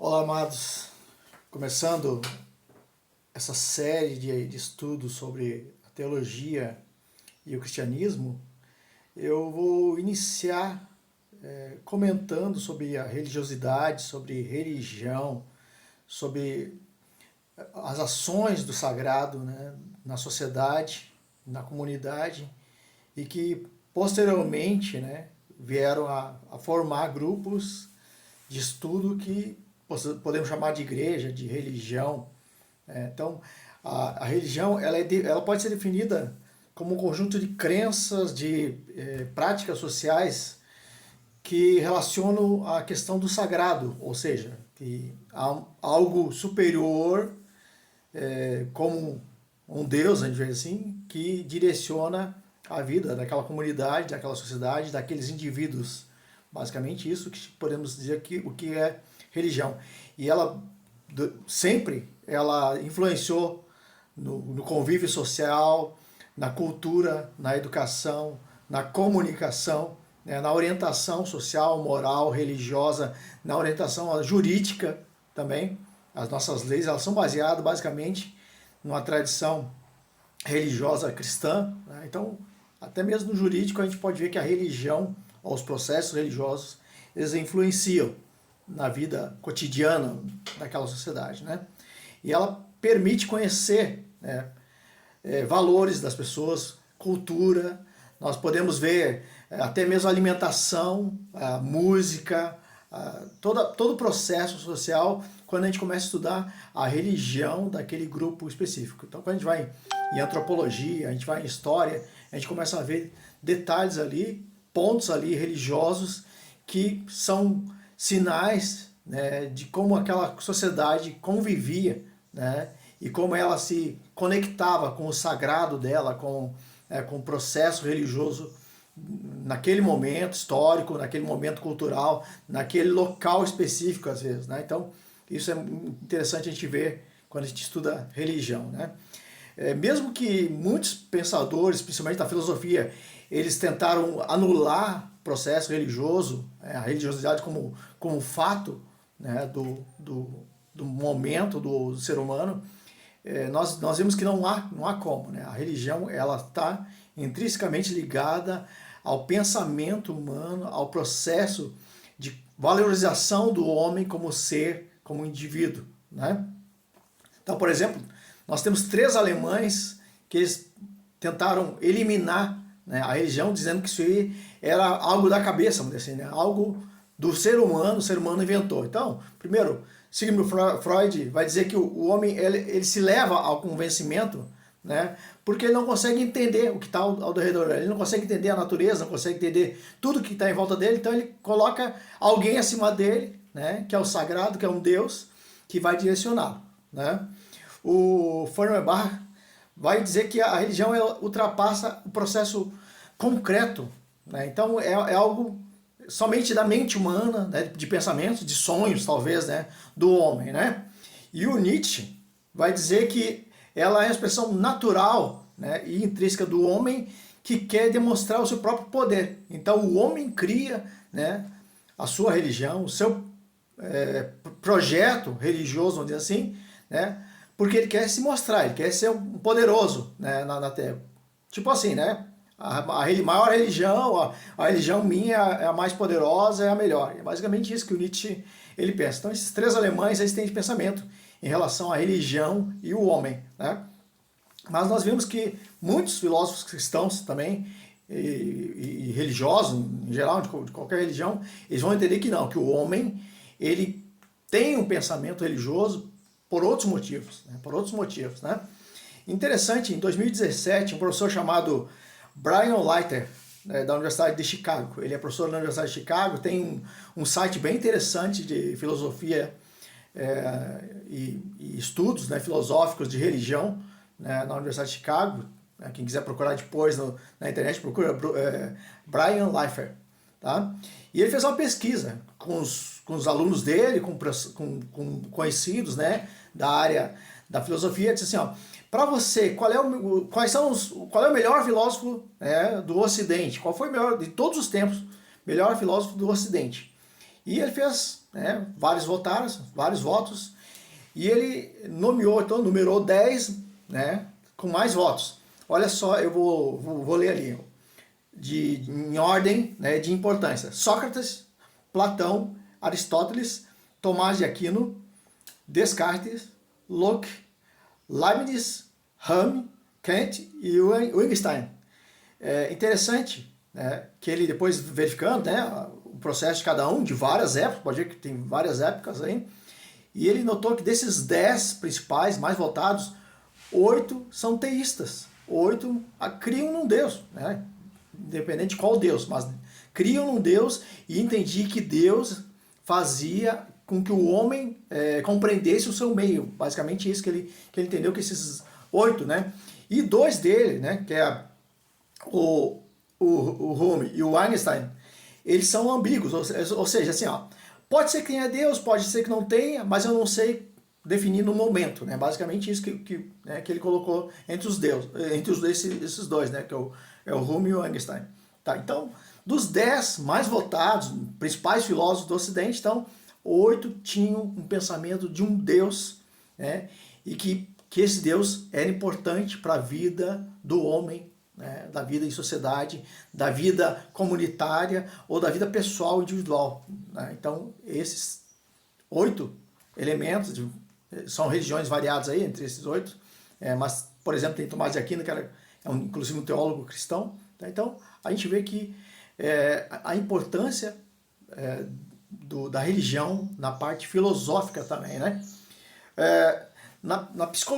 Olá, amados. Começando essa série de estudos sobre a teologia e o cristianismo, eu vou iniciar comentando sobre a religiosidade, sobre religião, sobre as ações do sagrado, né, na sociedade, na comunidade, e que posteriormente, né, vieram a formar grupos de estudo que podemos chamar de igreja, de religião. Então, a religião ela pode ser definida como um conjunto de crenças, de práticas sociais que relacionam a questão do sagrado, ou seja, que há algo superior, como um Deus, a gente vê assim, que direciona a vida daquela comunidade, daquela sociedade, daqueles indivíduos. Basicamente isso que podemos dizer que o que é religião. E ela sempre ela influenciou no convívio social, na cultura, na educação, na comunicação, né, na orientação social, moral, religiosa, na orientação jurídica também. As nossas leis elas são baseadas basicamente numa tradição religiosa cristã, né? Então, até mesmo no jurídico a gente pode ver que a religião, ou os processos religiosos, eles influenciam na vida cotidiana daquela sociedade, né? E ela permite conhecer, né, valores das pessoas, cultura. Nós podemos ver até mesmo a alimentação, a música, todo o processo social quando a gente começa a estudar a religião daquele grupo específico. Então, quando a gente vai em antropologia, a gente vai em história, a gente começa a ver detalhes ali, pontos ali religiosos que são sinais, né, de como aquela sociedade convivia, né, e como ela se conectava com o sagrado dela, com o processo religioso naquele momento histórico, naquele momento cultural, naquele local específico às vezes, né? Então isso é interessante a gente ver quando a gente estuda religião, né? Mesmo que muitos pensadores, principalmente da filosofia, eles tentaram anular o processo religioso, a religiosidade como fato, né, do momento do ser humano, nós vemos que não há como, né? A religião ela está intrinsecamente ligada ao pensamento humano, ao processo de valorização do homem como ser, como indivíduo, né? Então, por exemplo, nós temos 3 alemães que eles tentaram eliminar, né, a religião, dizendo que isso aí era algo da cabeça, vamos dizer assim, né? Algo do ser humano, o ser humano inventou. Então, primeiro, Sigmund Freud vai dizer que o homem ele se leva ao convencimento, né, porque ele não consegue entender o que está ao redor dele, ele não consegue entender a natureza, não consegue entender tudo que está em volta dele, então ele coloca alguém acima dele, né, que é o sagrado, que é um Deus, que vai direcioná-lo, né. O Feuerbach vai dizer que a religião ela ultrapassa o processo concreto, né, então é algo somente da mente humana, né, de pensamentos, de sonhos, talvez, né, do homem, né? E o Nietzsche vai dizer que ela é a expressão natural, né, e intrínseca do homem que quer demonstrar o seu próprio poder. Então o homem cria, né, a sua religião, o seu projeto religioso, vamos dizer assim, né, porque ele quer se mostrar, ele quer ser um poderoso, né, na Terra. Tipo assim, né? A maior religião, a religião minha é a mais poderosa, é a melhor. É basicamente isso que o Nietzsche ele pensa. Então esses 3 alemães eles têm de pensamento em relação à religião e o homem, né? Mas nós vimos que muitos filósofos cristãos também, e religiosos em geral, de qualquer religião, eles vão entender que não, que o homem ele tem um pensamento religioso por outros motivos, né? Por outros motivos, né? Interessante, em 2017, um professor chamado Brian Leiter, né, da Universidade de Chicago. Ele é professor da Universidade de Chicago, tem um site bem interessante de filosofia e estudos, né, filosóficos de religião, né, na Universidade de Chicago. Quem quiser procurar depois na internet, procura Brian Leiter. Tá? E ele fez uma pesquisa com os alunos dele, com conhecidos, né, da área da filosofia, disse assim, ó, para você, qual é o melhor filósofo, né, do Ocidente? Qual foi o melhor de todos os tempos, melhor filósofo do Ocidente? E ele fez, né, vários votos, e ele nomeou, então numerou 10, né, com mais votos. Olha só, eu vou ler ali, em ordem, né, de importância. Sócrates, Platão, Aristóteles, Tomás de Aquino, Descartes, Locke, Leibniz, Hume, Kant e Wittgenstein. É interessante, né, que ele depois verificando, né, o processo de cada um, de várias épocas, pode ver que tem várias épocas aí, e ele notou que desses 10 principais, mais votados, 8 são teístas, 8 criam num Deus, né, independente de qual Deus, mas criam num Deus e entendi que Deus fazia com que o homem compreendesse o seu meio. Basicamente isso que ele entendeu, que esses 8, né? E 2 dele, né, que é o Hume e o Einstein, eles são ambíguos, ou seja, assim, ó, pode ser que tenha Deus, pode ser que não tenha, mas eu não sei definir no momento, né? Basicamente isso que ele colocou entre os deuses, esses dois, né? Que é o Hume e o Einstein. Tá, então, dos 10 mais votados, principais filósofos do Ocidente, então, 8 tinham um pensamento de um Deus, né? E que esse Deus era importante para a vida do homem, né? Da vida em sociedade, da vida comunitária ou da vida pessoal individual, né? Então, esses 8 elementos, são religiões variadas aí entre esses 8, mas, por exemplo, tem Tomás de Aquino, que inclusive um teólogo cristão. Tá? Então, a gente vê que a importância da religião na parte filosófica também, né? Na psicologia,